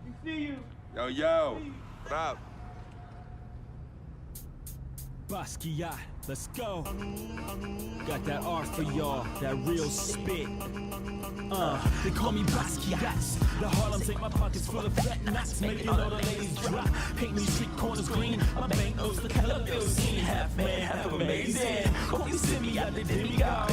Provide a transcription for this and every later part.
We see you. Yo, what up? Basquiat, let's go. Got that art for y'all, that real spit. They call me Basquiat. The Harlem ain't my pockets full of fat knots, making all the ladies drop. Paint me street corners green, my banknotes the color bill scene. Half man, half amazing. Hope you send me out the demigod.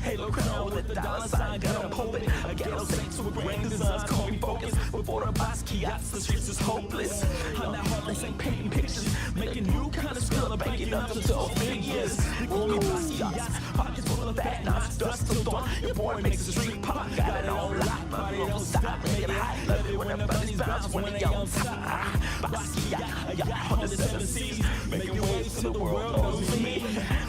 Halo crown with the dollar sign, got a pulpit. A ghetto saints with grand designs, call me focus. Before the Basquiats, the streets is hopeless. I'm that Harlem ain't painting pictures, making new kind of skill, banking up to 12 figures. They call me Basquiat, pockets full of fat knots, dust till dawn. Your boy makes the street pop, got it on lock, but we don't stop, make it hot. Love it when the bunnies bounce when they on top. Basquiat, I got 107 C's, making waves till the world knows me.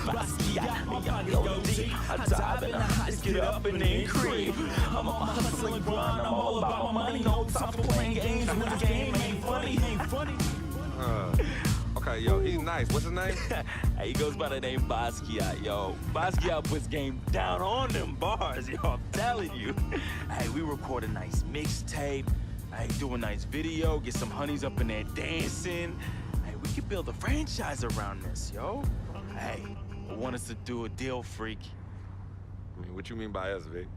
Basquiat, y'all go deep. I dive in the heights, get up and then creep. I'm on my hustle and grind, I'm all about my money. No time for playing games when the game ain't funny. Okay, yo, he's nice. What's his name? Hey, he goes by the name Basquiat, yo. Basquiat puts game down on them bars, yo, I'm telling you. Hey, we record a nice mixtape. Hey, do a nice video, get some honeys up in there dancing. Hey, we could build a franchise around this, yo. Hey, I want us to do a deal, freak. I mean, what you mean by us, Vic?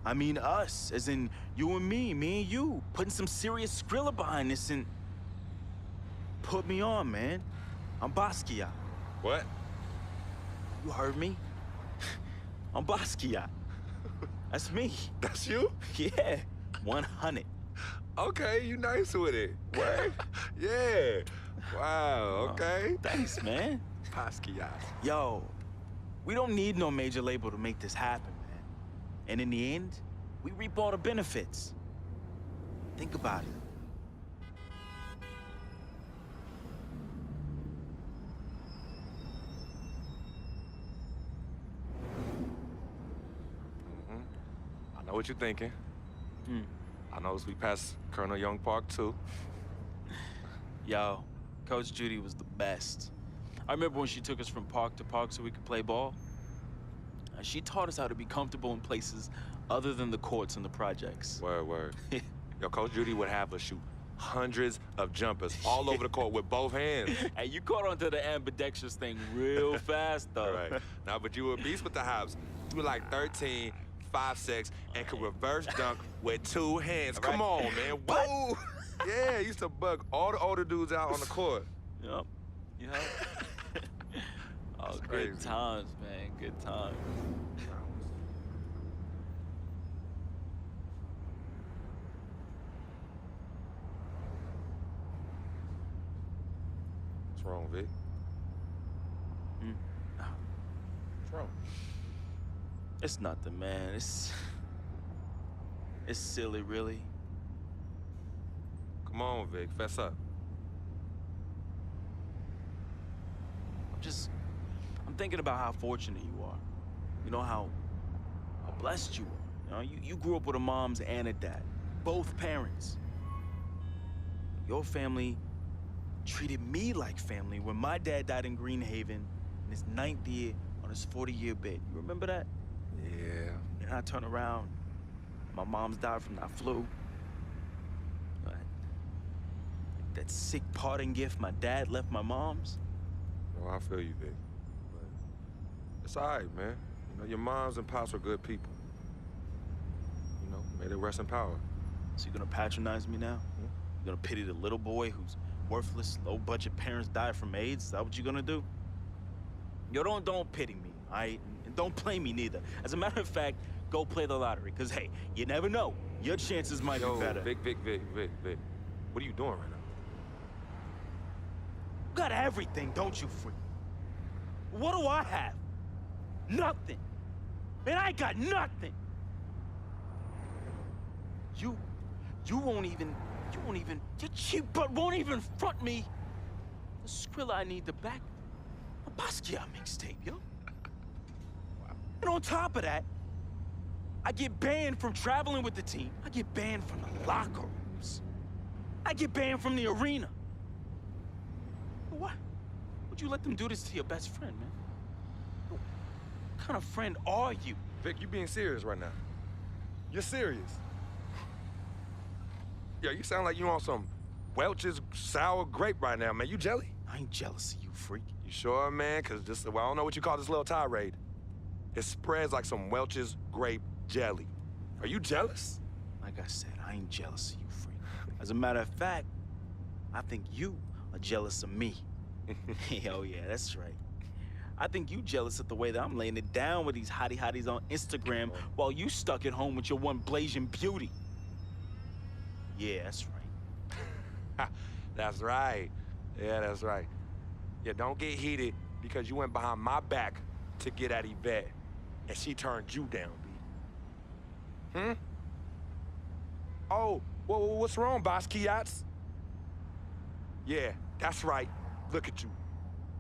I mean us, as in you and me and you, putting some serious Skrilla behind this and... Put me on, man. I'm Basquiat. What? You heard me? I'm Basquiat. That's me. That's you? Yeah, 100. Okay, you nice with it. What? Yeah. Wow, okay. Thanks, man. Basquiat. Yo, we don't need no major label to make this happen, man. And in the end, we reap all the benefits. Think about it. I know what you're thinking. I noticed we passed Colonel Young Park, too. Yo, Coach Judy was the best. I remember when she took us from park to park so we could play ball. She taught us how to be comfortable in places other than the courts and the projects. Word. Yo, Coach Judy would have us shoot hundreds of jumpers all over the court with both hands. Hey, you caught onto the ambidextrous thing real fast, though. Right. Nah, but you were a beast with the hops. You were like 13, 5'6", and could reverse dunk with two hands. Right. Come on, man. Whoa! Yeah, used to bug all the older dudes out on the court. Yep. Oh, That's good crazy. times, man. Good times. What's wrong, Vic? What's wrong? It's nothing, man. It's silly, really. Come on, Vic. Fess up. I'm thinking about how fortunate you are. You know, how blessed you are. You know, you grew up with a mom's and a dad, both parents. Your family treated me like family when my dad died in Greenhaven in his 9th year on his 40-year bid. You remember that? Yeah. And I turn around, my mom's died from that flu. That sick parting gift my dad left my mom's. No, I feel you, Vic. But it's all right, man. You know, your moms and pops were good people. You know, may they rest in power. So you gonna patronize me now? You gonna pity the little boy whose worthless, low-budget parents died from AIDS? Is that what you're gonna do? Yo, don't pity me, all right? And don't play me neither. As a matter of fact, go play the lottery, because, hey, you never know. Your chances might be better. Vic. What are you doing right now? You got everything, don't you, freak? What do I have? Nothing. And I got nothing. You won't even, your cheap butt won't even front me the Skrilla I need to back a Basquiat mixtape, yo. Wow. And on top of that, I get banned from traveling with the team. I get banned from the locker rooms. I get banned from the arena. What? Would you let them do this to your best friend, man? What kind of friend are you? Vic, you being serious right now? You're serious? Yo, you sound like you on some Welch's sour grape right now, man. You jelly? I ain't jealous of you, freak. You sure, man? Cause this, well, I don't know what you call this little tirade. It spreads like some Welch's grape jelly. Are you jealous? Like I said, I ain't jealous of you, freak. As a matter of fact, I think you are jealous of me. Oh yeah, that's right. I think you jealous of the way that I'm laying it down with these hotties on Instagram while you stuck at home with your one blazing beauty. Yeah, that's right. That's right. Yeah, that's right. Yeah, don't get heated because you went behind my back to get at Yvette, and she turned you down, B. Oh, what's wrong, Basquiat's? Yeah, that's right. Look at you.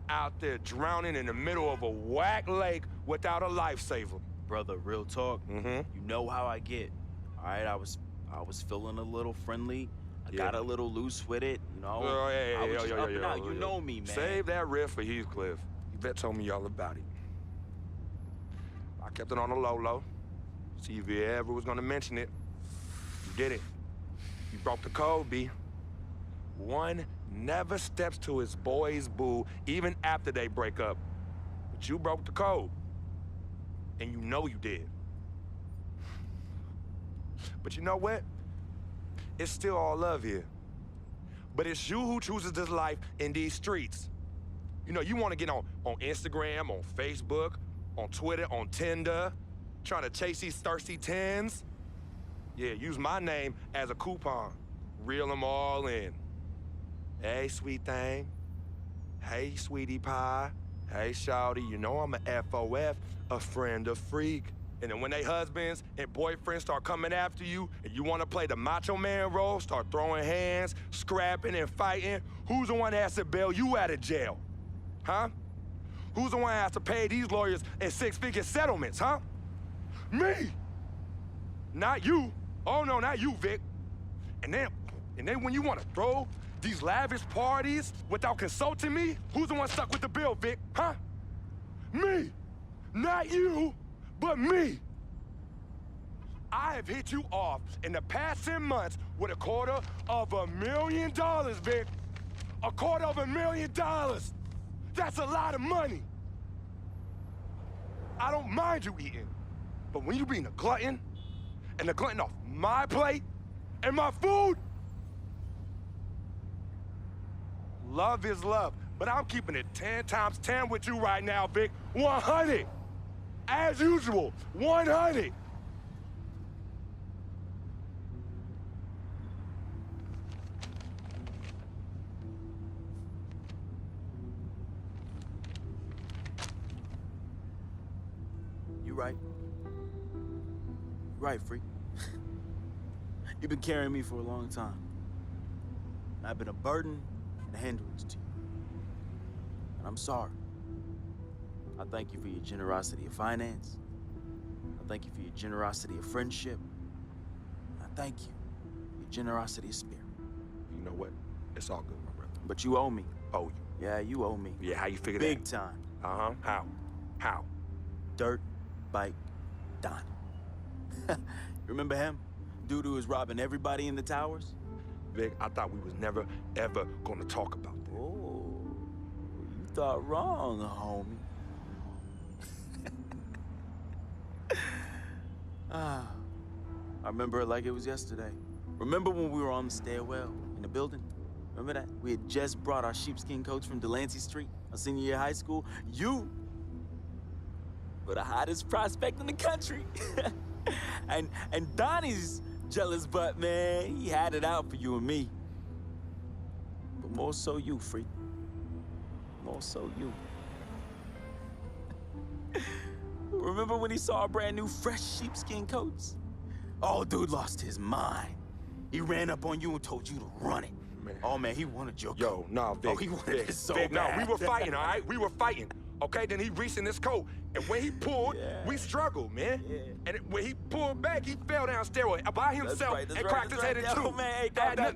Out there drowning in the middle of a whack lake without a lifesaver. Brother, real talk. Mm-hmm. You know how I get. All right, I was feeling a little friendly. I got a little loose with it, you know. I was just up and out. You know me, man. Save that riff for Heathcliff. Yvette told me all about it. I kept it on the low. See if you ever was gonna mention it. You did it. You broke the code, B. One never steps to his boy's boo, even after they break up. But you broke the code. And you know you did. But you know what? It's still all love here. But it's you who chooses this life in these streets. You know, you want to get on Instagram, on Facebook, on Twitter, on Tinder, trying to chase these thirsty tens. Yeah, use my name as a coupon. Reel them all in. Hey, sweet thing. Hey, sweetie pie. Hey, shawty, you know I'm a FOF, a friend of freak. And then when they husbands and boyfriends start coming after you and you want to play the macho man role, start throwing hands, scrapping and fighting, who's the one that has to bail you out of jail? Huh? Who's the one that has to pay these lawyers in six-figure settlements, huh? Me! Not you. Oh, no, not you, Vic. And then when you want to throw these lavish parties without consulting me, who's the one stuck with the bill, Vic, huh? Me! Not you! But me! I have hit you off in the past 10 months with $250,000, Vic. $250,000! That's a lot of money. I don't mind you eating, but when you being a glutton, and a glutton off my plate and my food, love is love, but I'm keeping it 10 times 10 with you right now, Vic. 100! As usual, 100! You right. You right, freak. You've been carrying me for a long time. I've been a burden and a hindrance to you. And I'm sorry. I thank you for your generosity of finance. I thank you for your generosity of friendship. I thank you for your generosity of spirit. You know what? It's all good, my brother. But you owe me. Oh, you? Yeah, you owe me. Yeah, how you figure that? Big time. Uh-huh. How? How? Dirt Bike Don. Remember him? Dude who was robbing everybody in the towers? Vic, I thought we was never, ever gonna talk about that. Oh, you thought wrong, homie. I remember it like it was yesterday. Remember when we were on the stairwell in the building? Remember that? We had just brought our sheepskin coats from Delancey Street, our senior year of high school. You were the hottest prospect in the country. and Donnie's jealous butt, man, he had it out for you and me. But more so you, freak. More so you. Remember when he saw our brand new fresh sheepskin coats? Oh, dude lost his mind. He ran up on you and told you to run it. Man. Oh, man, he wanted your coat. Yo, nah, Vic. Oh, he wanted it so Vic, bad. no, we were fighting, all right? We were fighting. Okay, then he reached in his coat, and when he pulled, we struggled, man. Yeah. And when he pulled back, he fell down stairway by himself and cracked his head in two. Yo, man, hey, calm down.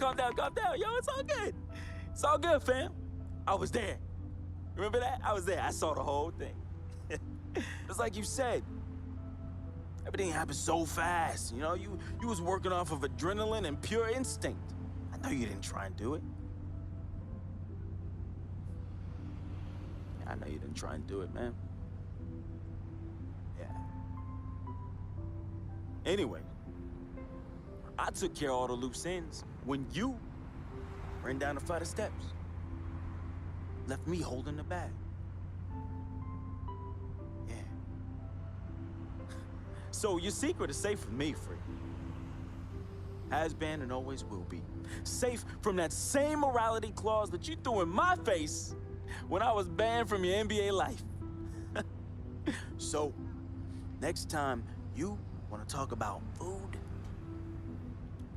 Yo, it's all good. It's all good, fam. I was there. Remember that? I was there. I saw the whole thing. It's like you said. Everything happened so fast, you know? You was working off of adrenaline and pure instinct. No, you didn't try and do it. Yeah, I know you didn't try and do it, man. Yeah. Anyway, I took care of all the loose ends when you ran down the flight of steps. Left me holding the bag. Yeah. So your secret is safe from me, Freak. Has been and always will be. Safe from that same morality clause that you threw in my face when I was banned from your NBA life. So, next time you want to talk about food,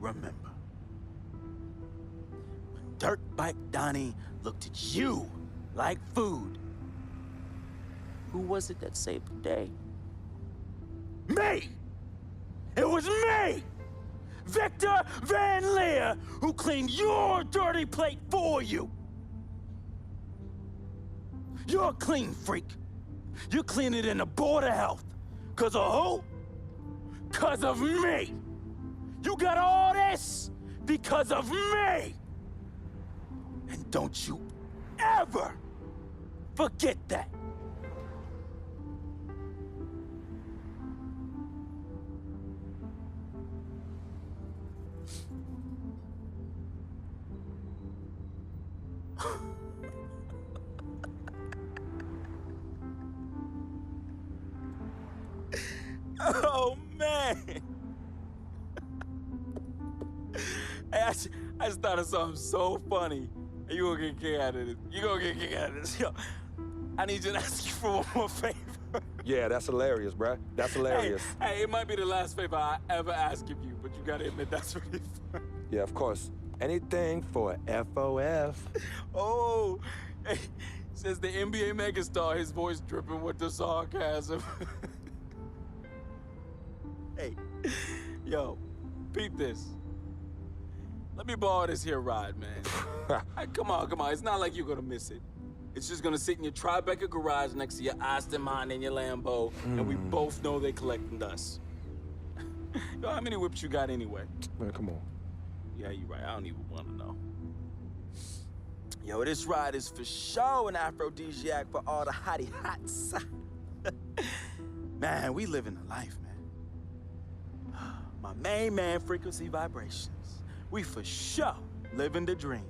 remember. When Dirtbike Donnie looked at you like food, who was it that saved the day? Me! It was me! Victor Van Leer, who cleaned your dirty plate for you. You're a clean freak. You clean it in the Board of Health. 'Cause of who? 'Cause of me. You got all this because of me. And don't you ever forget that. Oh, man. Hey, I just thought of something so funny. You gonna get a kick out of this. You gonna get a kick out of this. Yo, I need you to ask you for one more favor. Yeah, that's hilarious, bruh. That's hilarious. Hey, it might be the last favor I ever ask of you, but you gotta admit that's really fun. Yeah, of course. Anything for FOF. Oh, hey, says the NBA megastar, his voice dripping with the sarcasm. Hey, yo, peep this. Let me borrow this here ride, man. Hey, come on. It's not like you're gonna miss it. It's just gonna sit in your Tribeca garage next to your Aston Martin and your Lambo, and we both know they're collecting dust. Yo, how many whips you got anyway? Man, come on. Yeah, you're right. I don't even want to know. Yo, this ride is for sure an aphrodisiac for all the hottie hots. Man, we living the life, man. My main man, Frequency Vibrations. We for sure living the dream.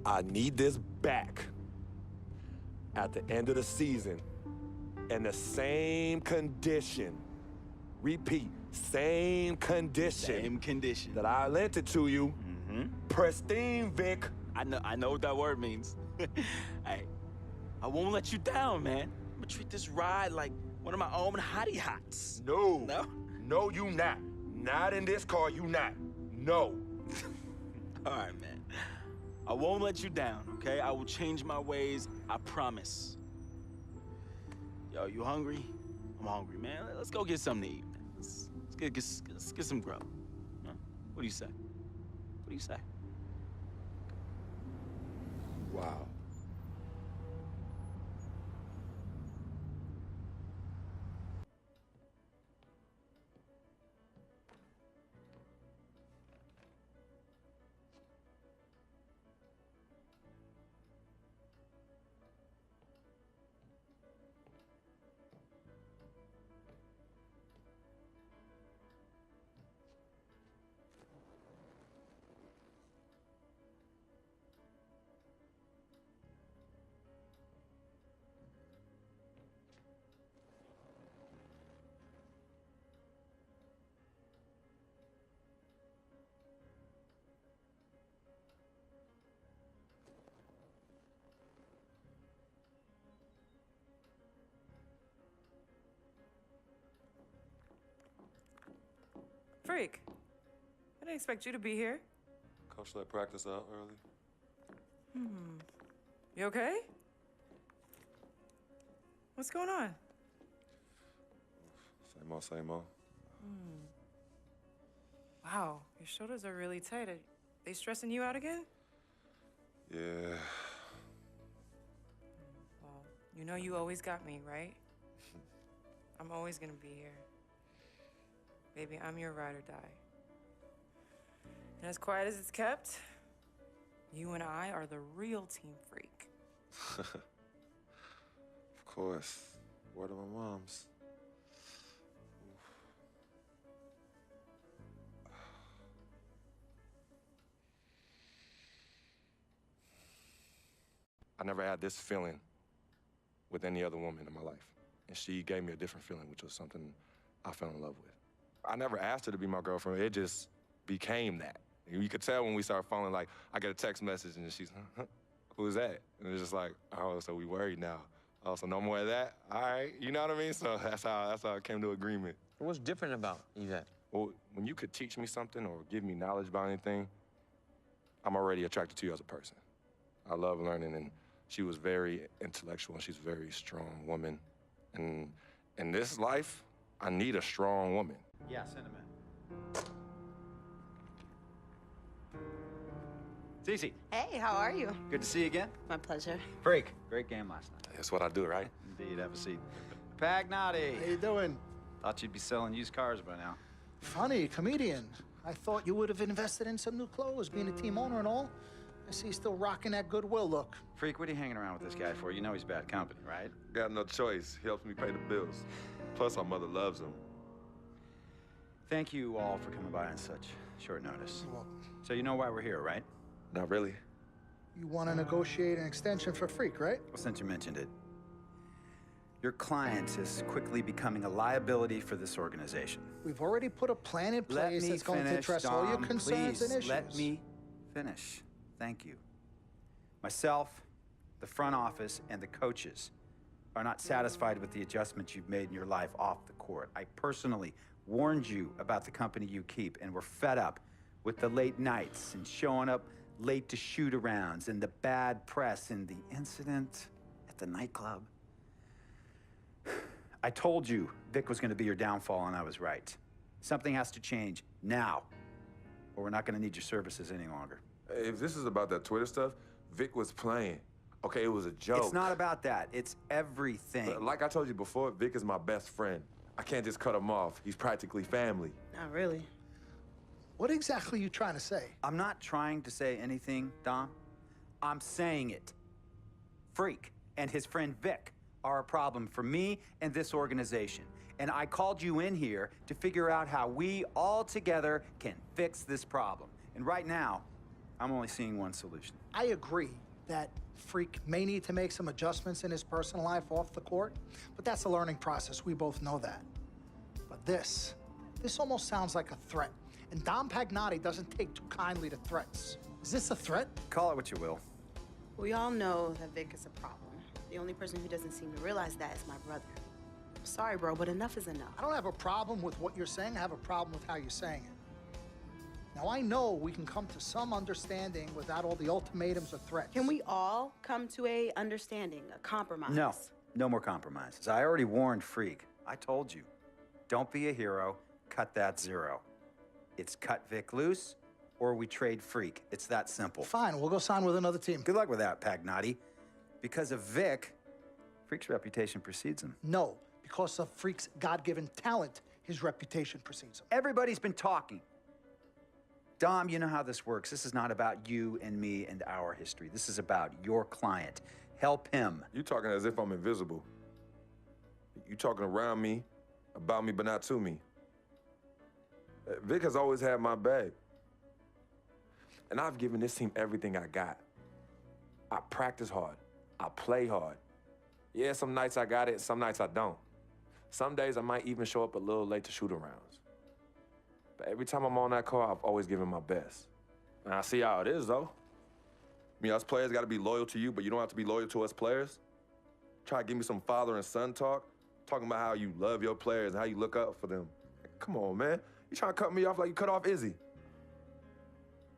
I need this back at the end of the season in the same condition. Repeat, same condition. Same condition. That I lent it to you. Pristine, Vic. I know what that word means. Hey, I won't let you down, man. I'm gonna treat this ride like one of my own hottie hots. No. No? No, you not. Not in this car, you not. No. All right, man. I won't let you down, okay? I will change my ways, I promise. Yo, you hungry? I'm hungry, man. Let's go get something to eat, man. Let's get some grub. Huh? What do you say? What do you say? Wow. Freak, I didn't expect you to be here. Coach let practice out early. You okay? What's going on? Same old, same old. Wow, your shoulders are really tight. Are they stressing you out again? Yeah. Well, you know you always got me, right? I'm always gonna be here. Baby, I'm your ride or die. And as quiet as it's kept, you and I are the real Team Freak. Of course. Word of my mom's. I never had this feeling with any other woman in my life. And she gave me a different feeling, which was something I fell in love with. I never asked her to be my girlfriend. It just became that. You could tell when we started falling, like, I get a text message and she's, huh? Who's that? And it's just like, oh, so we worried now. Oh, so no more of that? All right, you know what I mean? So that's how I came to agreement. What's different about Yvette? Well, when you could teach me something or give me knowledge about anything, I'm already attracted to you as a person. I love learning, and she was very intellectual, and she's a very strong woman. And in this life, I need a strong woman. Yeah, send him in. Cece, Hey, how are you? good to see you again. My pleasure. Freak, great game last night. That's what I do, right? Indeed, have a seat. Pagnotti. How you doing? Thought you'd be selling used cars by now. Funny, comedian. I thought you would have invested in some new clothes, being a team owner and all. I see you still rocking that Goodwill look. Freak, what are you hanging around with this guy for? You know he's bad company, right? Got no choice. He helps me pay the bills. Plus, our mother loves him. Thank you all for coming by on such short notice. Well, So you know why we're here, right? Not really. you want to negotiate an extension for Freak, right? Well, since you mentioned it, your client is quickly becoming a liability for this organization. We've already put a plan in Let place me that's going to finish, address all your Dom, concerns please. and issues. Let me finish. Thank you. Myself, the front office, and the coaches are not satisfied with the adjustments you've made in your life off the court. I personally warned you about the company you keep, and we're fed up with the late nights and showing up late to shoot-arounds and the bad press and the incident at the nightclub. I told you Vic was going to be your downfall, and I was right. Something has to change now, or we're not going to need your services any longer. If this is about that Twitter stuff, Vic was playing. Okay, it was a joke. It's not about that. It's everything. But like I told you before, Vic is my best friend. I can't just cut him off. He's practically family. Not really. What exactly are you trying to say? I'm not trying to say anything, Dom. I'm saying it. Freak and his friend Vic are a problem for me and this organization. And I called you in here to figure out how we all together can fix this problem. And right now, I'm only seeing one solution. I agree that Freak may need to make some adjustments in his personal life off the court, but that's a learning process. We both know that. But this almost sounds like a threat. And Dom Pagnotti doesn't take too kindly to threats. Is this a threat? Call it what you will. We all know that Vic is a problem. The only person who doesn't seem to realize that is my brother. I'm sorry, bro, but enough is enough. I don't have a problem with what you're saying. I have a problem with how you're saying it. Now, I know we can come to some understanding without all the ultimatums or threats. Can we all come to a understanding, a compromise? No, no more compromises. I already warned Freak. I told you. Don't be a hero. Cut that zero. It's cut Vic loose, or we trade Freak. It's that simple. Fine, we'll go sign with another team. Good luck with that, Pagnotti. Because of Vic, Freak's reputation precedes him. No, because of Freak's God-given talent, his reputation precedes him. Everybody's been talking. Dom, you know how this works. This is not about you and me and our history. This is about your client. Help him. You talking as if I'm invisible. You talking around me, about me, but not to me. Vic has always had my back. And I've given this team everything I got. I practice hard. I play hard. Yeah, some nights I got it, some nights I don't. Some days I might even show up a little late to shoot-arounds. But every time I'm on that court, I've always given my best. And I see how it is, though. I mean, us players got to be loyal to you, but you don't have to be loyal to us players. Try to give me some father and son talk, talking about how you love your players and how you look up for them. Come on, man. You trying to cut me off like you cut off Izzy.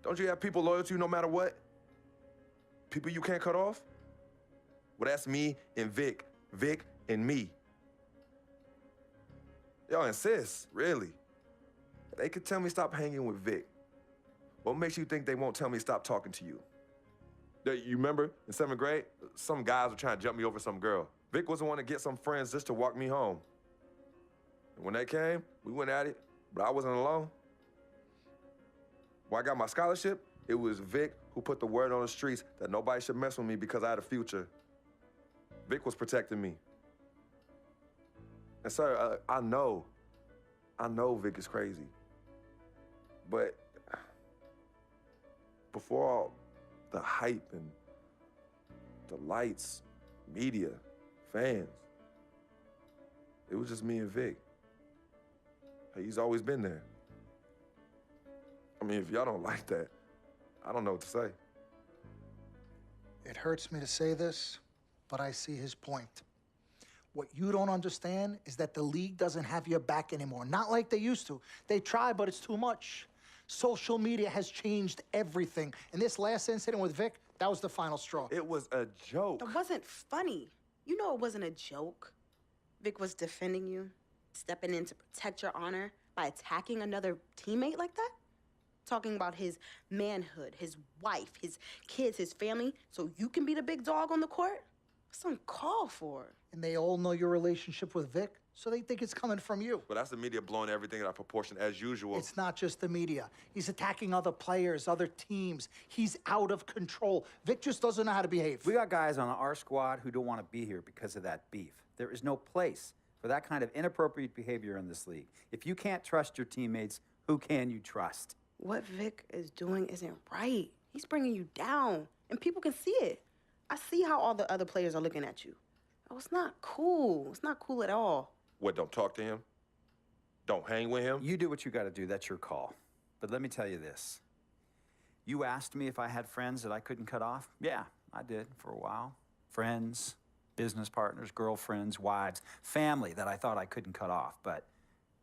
Don't you have people loyal to you no matter what? People you can't cut off? Well, that's me and Vic. Vic and me. Y'all insist, really. They could tell me stop hanging with Vic. What makes you think they won't tell me stop talking to you? You remember in 7th grade, some guys were trying to jump me over some girl. Vic was the one to get some friends just to walk me home. And when they came, we went at it, but I wasn't alone. When I got my scholarship, it was Vic who put the word on the streets that nobody should mess with me because I had a future. Vic was protecting me. And sir, I know Vic is crazy. But before all the hype and the lights, media, fans, it was just me and Vic. He's always been there. I mean, if y'all don't like that, I don't know what to say. It hurts me to say this, but I see his point. What you don't understand is that the league doesn't have your back anymore. Not like they used to. They try, but it's too much. Social media has changed everything. And this last incident with Vic, that was the final straw. It was a joke. It wasn't funny. You know it wasn't a joke. Vic was defending you, stepping in to protect your honor by attacking another teammate like that? Talking about his manhood, his wife, his kids, his family, so you can be the big dog on the court? That's uncalled for. And they all know your relationship with Vic, so they think it's coming from you. But that's the media blowing everything out of proportion as usual. It's not just the media. He's attacking other players, other teams. He's out of control. Vic just doesn't know how to behave. We got guys on our squad who don't want to be here because of that beef. There is no place for that kind of inappropriate behavior in this league. If you can't trust your teammates, who can you trust? What Vic is doing isn't right. He's bringing you down, and people can see it. I see how all the other players are looking at you. Oh, it's not cool. It's not cool at all. What, don't talk to him? Don't hang with him? You do what you got to do. That's your call. But let me tell you this. You asked me if I had friends that I couldn't cut off? Yeah, I did for a while. Friends, business partners, girlfriends, wives, family that I thought I couldn't cut off. But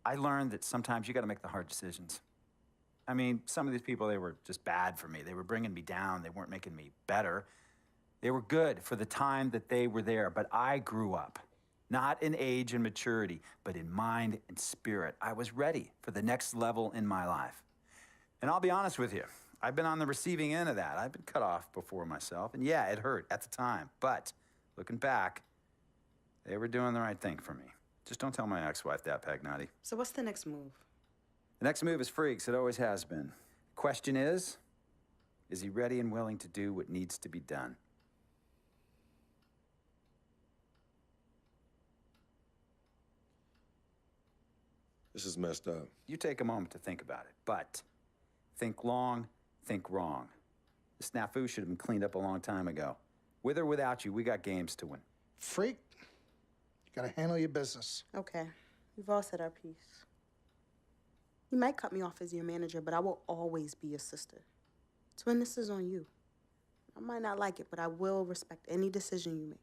I learned that sometimes you got to make the hard decisions. I mean, some of these people, they were just bad for me. They were bringing me down. They weren't making me better. They were good for the time that they were there, but I grew up. Not in age and maturity, but in mind and spirit. I was ready for the next level in my life. And I'll be honest with you, I've been on the receiving end of that. I've been cut off before myself, and yeah, it hurt at the time. But looking back, they were doing the right thing for me. Just don't tell my ex-wife that, Pagnotti. So what's the next move? The next move is Freaks. It always has been. Question is he ready and willing to do what needs to be done? This is messed up. You take a moment to think about it, but think long, think wrong. The snafu should have been cleaned up a long time ago. With or without you, we got games to win. Freak, you gotta handle your business. Okay, we've all said our piece. You might cut me off as your manager, but I will always be your sister. Twin, this is on you. I might not like it, but I will respect any decision you make.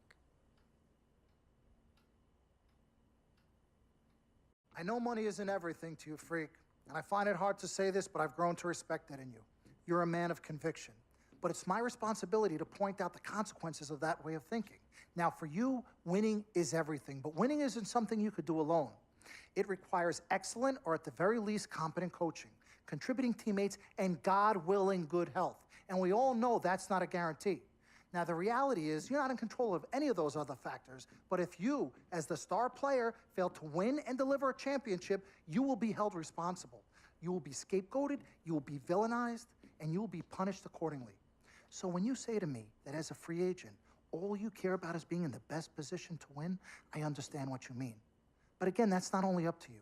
I know money isn't everything to you, Freak, and I find it hard to say this, but I've grown to respect it in you. You're a man of conviction, but it's my responsibility to point out the consequences of that way of thinking. Now, for you, winning is everything, but winning isn't something you could do alone. It requires excellent, or at the very least, competent coaching, contributing teammates, and God willing, good health. And we all know that's not a guarantee. Now, the reality is you're not in control of any of those other factors, but if you, as the star player, fail to win and deliver a championship, you will be held responsible. You will be scapegoated, you will be villainized, and you will be punished accordingly. So when you say to me that as a free agent, all you care about is being in the best position to win, I understand what you mean. But again, that's not only up to you.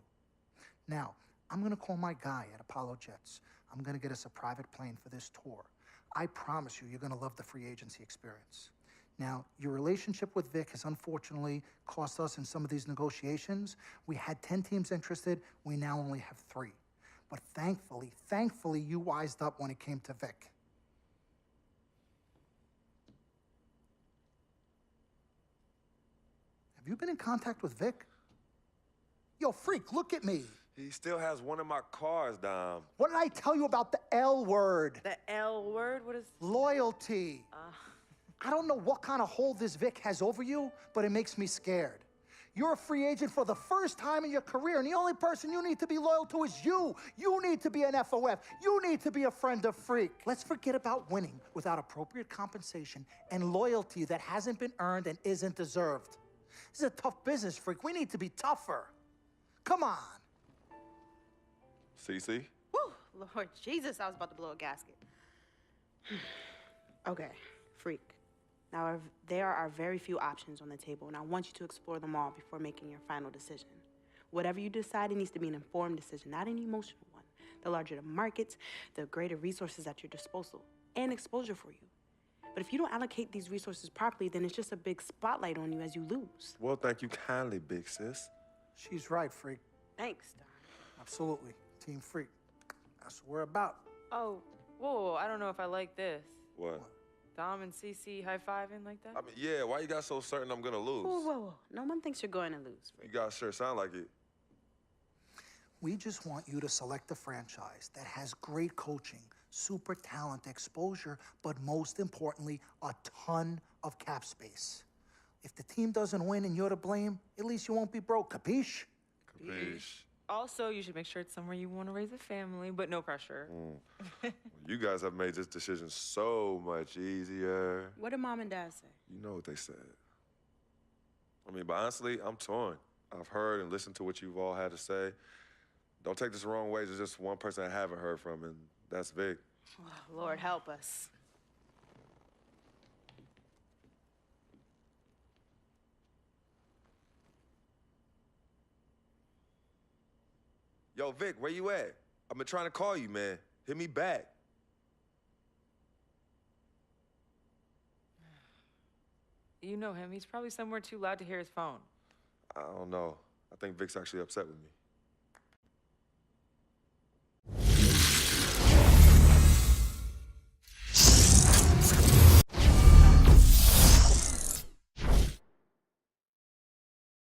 Now, I'm gonna call my guy at Apollo Jets. I'm gonna get us a private plane for this tour. I promise you, you're gonna love the free agency experience. Now, your relationship with Vic has unfortunately cost us in some of these negotiations. We had 10 teams interested, we now only have 3. But thankfully, you wised up when it came to Vic. Have you been in contact with Vic? Yo, Freak, look at me. He still has one of my cars, Dom. What did I tell you about the L word? The L word? What is... Loyalty. I don't know what kind of hold this Vic has over you, but it makes me scared. You're a free agent for the first time in your career, and the only person you need to be loyal to is you. You need to be an FOF. You need to be a friend of Freak. Let's forget about winning without appropriate compensation and loyalty that hasn't been earned and isn't deserved. This is a tough business, Freak. We need to be tougher. Come Come on. CC? Woo, Lord Jesus, I was about to blow a gasket. Okay, Freak. Now, there are very few options on the table, and I want you to explore them all before making your final decision. Whatever you decide, it needs to be an informed decision, not an emotional one. The larger the markets, the greater resources at your disposal and exposure for you. But if you don't allocate these resources properly, then it's just a big spotlight on you as you lose. Well, thank you kindly, big sis. She's right, Freak. Thanks, Don. Absolutely. Team Freak. That's what we're about. Oh, whoa, I don't know if I like this. What? Dom and CC high-fiving like that? I mean, yeah, why you got so certain I'm gonna lose? Whoa, whoa, whoa. No one thinks you're going to lose, You Freak. guys sure sound like it. We just want you to select a franchise that has great coaching, super talent, exposure, but most importantly, a ton of cap space. If the team doesn't win and you're to blame, at least you won't be broke, capiche? Capiche? Also, you should make sure it's somewhere you want to raise a family, but no pressure. Well, you guys have made this decision so much easier. What did Mom and Dad say? You know what they said. I mean, but honestly, I'm torn. I've heard and listened to what you've all had to say. Don't take this the wrong way. There's just one person I haven't heard from, and that's Vic. Oh, Lord, help us. Yo, Vic, where you at? I've been trying to call you, man. Hit me back. You know him. He's probably somewhere too loud to hear his phone. I don't know. I think Vic's actually upset with me.